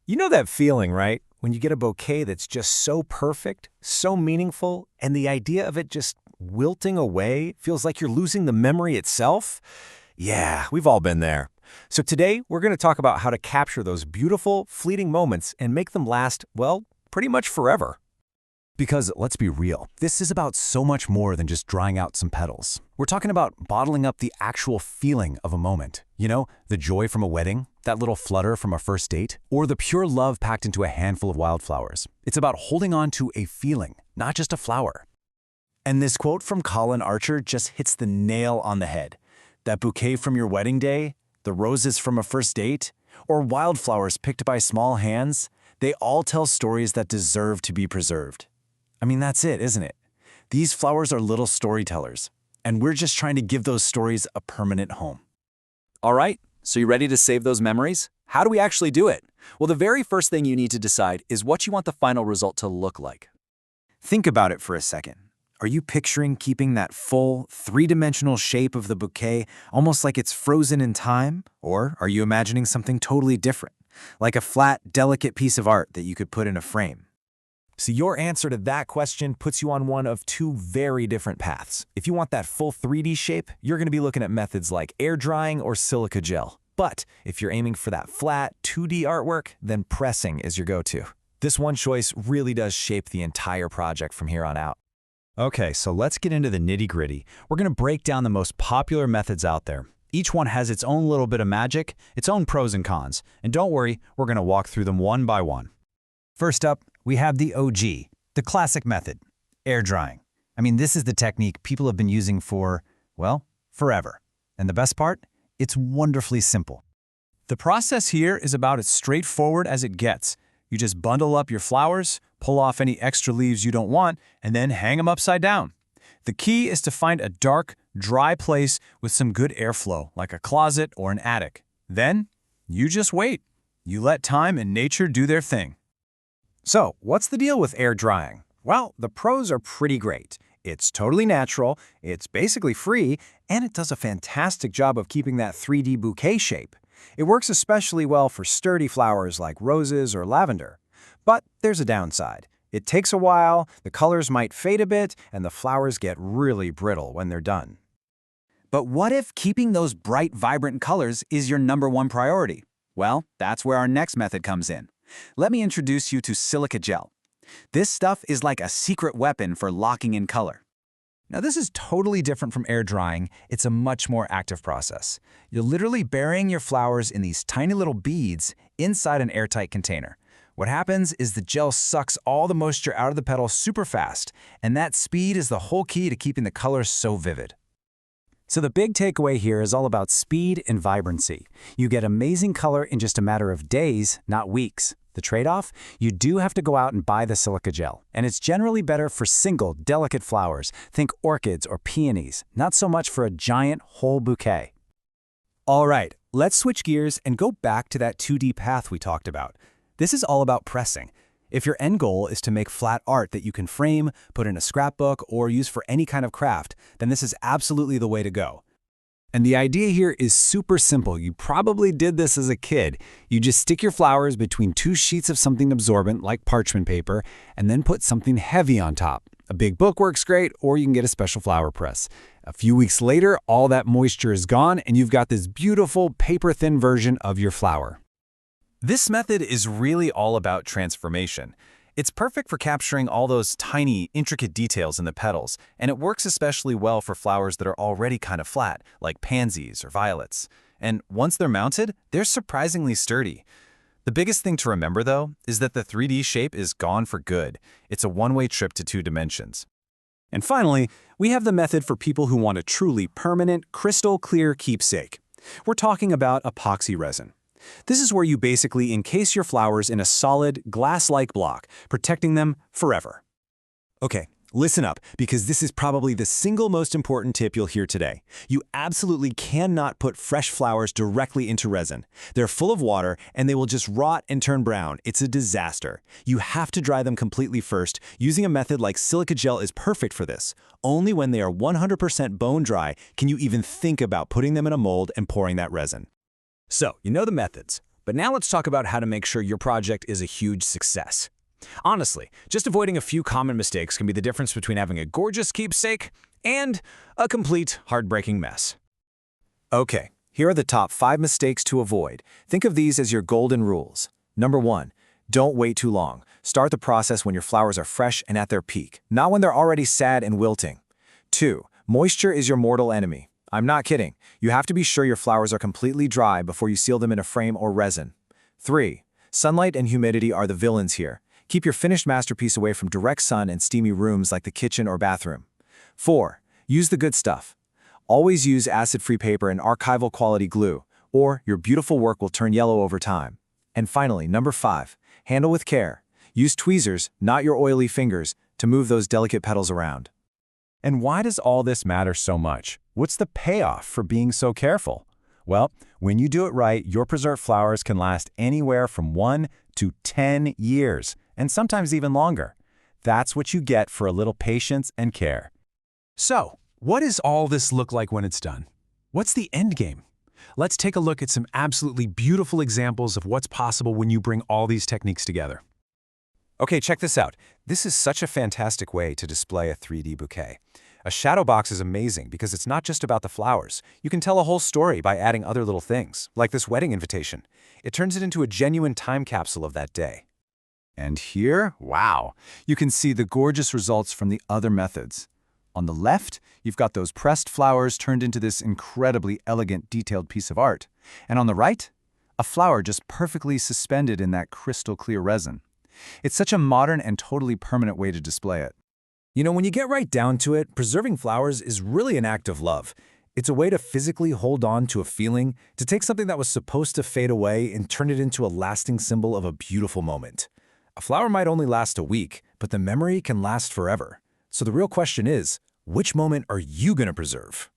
You know that feeling, right? When you get a bouquet that's just so perfect, so meaningful, and the idea of it just wilting away feels like you're losing the memory itself? Yeah, we've all been there. So today, we're going to talk about how to capture those beautiful, fleeting moments and make them last, well, pretty much forever. Because let's be real, this is about so much more than just drying out some petals. We're talking about bottling up the actual feeling of a moment. You know, the joy from a wedding, that little flutter from a first date, or the pure love packed into a handful of wildflowers. It's about holding on to a feeling, not just a flower. And this quote from Colin Archer just hits the nail on the head. That bouquet from your wedding day, the roses from a first date, or wildflowers picked by small hands, they all tell stories that deserve to be preserved. I mean, that's it, isn't it? These flowers are little storytellers, and we're just trying to give those stories a permanent home. All right, so you ready to save those memories? How do we actually do it? Well, the very first thing you need to decide is what you want the final result to look like. Think about it for a second. Are you picturing keeping that full, three-dimensional shape of the bouquet almost like it's frozen in time? Or are you imagining something totally different, like a flat, delicate piece of art that you could put in a frame? So your answer to that question puts you on one of two very different paths. If you want that full 3D shape, you're going to be looking at methods like air drying or silica gel. But if you're aiming for that flat, 2D artwork, then pressing is your go-to. This one choice really does shape the entire project from here on out. Okay, so let's get into the nitty-gritty. We're going to break down the most popular methods out there. Each one has its own little bit of magic, its own pros and cons. And don't worry, we're going to walk through them one by one. First up, we have the OG, the classic method, air drying. I mean, this is the technique people have been using for, well, forever. And the best part? It's wonderfully simple. The process here is about as straightforward as it gets. You just bundle up your flowers, pull off any extra leaves you don't want, and then hang them upside down. The key is to find a dark, dry place with some good airflow, like a closet or an attic. Then, you just wait. You let time and nature do their thing. So, what's the deal with air drying? Well, the pros are pretty great. It's totally natural, it's basically free, and it does a fantastic job of keeping that 3D bouquet shape. It works especially well for sturdy flowers like roses or lavender. But there's a downside. It takes a while, the colors might fade a bit, and the flowers get really brittle when they're done. But what if keeping those bright, vibrant colors is your #1 priority? Well, that's where our next method comes in. Let me introduce you to silica gel. This stuff is like a secret weapon for locking in color. Now, this is totally different from air drying. It's a much more active process. You're literally burying your flowers in these tiny little beads inside an airtight container. What happens is the gel sucks all the moisture out of the petals super fast, and that speed is the whole key to keeping the colors so vivid. So the big takeaway here is all about speed and vibrancy. You get amazing color in just a matter of days, not weeks. The trade-off? You do have to go out and buy the silica gel, and it's generally better for single, delicate flowers. Think orchids or peonies, not so much for a giant, whole bouquet. All right, let's switch gears and go back to that 2D path we talked about. This is all about pressing. If your end goal is to make flat art that you can frame, put in a scrapbook, or use for any kind of craft, then this is absolutely the way to go. And the idea here is super simple. You probably did this as a kid. You just stick your flowers between two sheets of something absorbent, like parchment paper, and then put something heavy on top. A big book works great, or you can get a special flower press. A few weeks later, all that moisture is gone, and you've got this beautiful paper-thin version of your flower. This method is really all about transformation. It's perfect for capturing all those tiny, intricate details in the petals, and it works especially well for flowers that are already kind of flat, like pansies or violets. And once they're mounted, they're surprisingly sturdy. The biggest thing to remember, though, is that the 3D shape is gone for good. It's a one-way trip to 2 dimensions. And finally, we have the method for people who want a truly permanent, crystal-clear keepsake. We're talking about epoxy resin. This is where you basically encase your flowers in a solid, glass-like block, protecting them forever. Okay, listen up, because this is probably the single most important tip you'll hear today. You absolutely cannot put fresh flowers directly into resin. They're full of water, and they will just rot and turn brown. It's a disaster. You have to dry them completely first. Using a method like silica gel is perfect for this. Only when they are 100% bone dry can you even think about putting them in a mold and pouring that resin. So, you know the methods. But now let's talk about how to make sure your project is a huge success. Honestly, just avoiding a few common mistakes can be the difference between having a gorgeous keepsake and a complete, heartbreaking mess. Okay, here are the top 5 mistakes to avoid. Think of these as your golden rules. Number 1, don't wait too long. Start the process when your flowers are fresh and at their peak, not when they're already sad and wilting. 2, moisture is your mortal enemy. I'm not kidding. You have to be sure your flowers are completely dry before you seal them in a frame or resin. 3, sunlight and humidity are the villains here. Keep your finished masterpiece away from direct sun and steamy rooms like the kitchen or bathroom. 4, use the good stuff. Always use acid-free paper and archival quality glue, or your beautiful work will turn yellow over time. And finally, number 5, handle with care. Use tweezers, not your oily fingers, to move those delicate petals around. And why does all this matter so much? What's the payoff for being so careful? Well, when you do it right, your preserved flowers can last anywhere from 1 to 10 years, and sometimes even longer. That's what you get for a little patience and care. So, what does all this look like when it's done? What's the end game? Let's take a look at some absolutely beautiful examples of what's possible when you bring all these techniques together. Okay, check this out. This is such a fantastic way to display a 3D bouquet. A shadow box is amazing because it's not just about the flowers. You can tell a whole story by adding other little things, like this wedding invitation. It turns it into a genuine time capsule of that day. And here, wow, you can see the gorgeous results from the other methods. On the left, you've got those pressed flowers turned into this incredibly elegant, detailed piece of art. And on the right, a flower just perfectly suspended in that crystal clear resin. It's such a modern and totally permanent way to display it. You know, when you get right down to it, preserving flowers is really an act of love. It's a way to physically hold on to a feeling, to take something that was supposed to fade away and turn it into a lasting symbol of a beautiful moment. A flower might only last a week, but the memory can last forever. So the real question is, which moment are you going to preserve?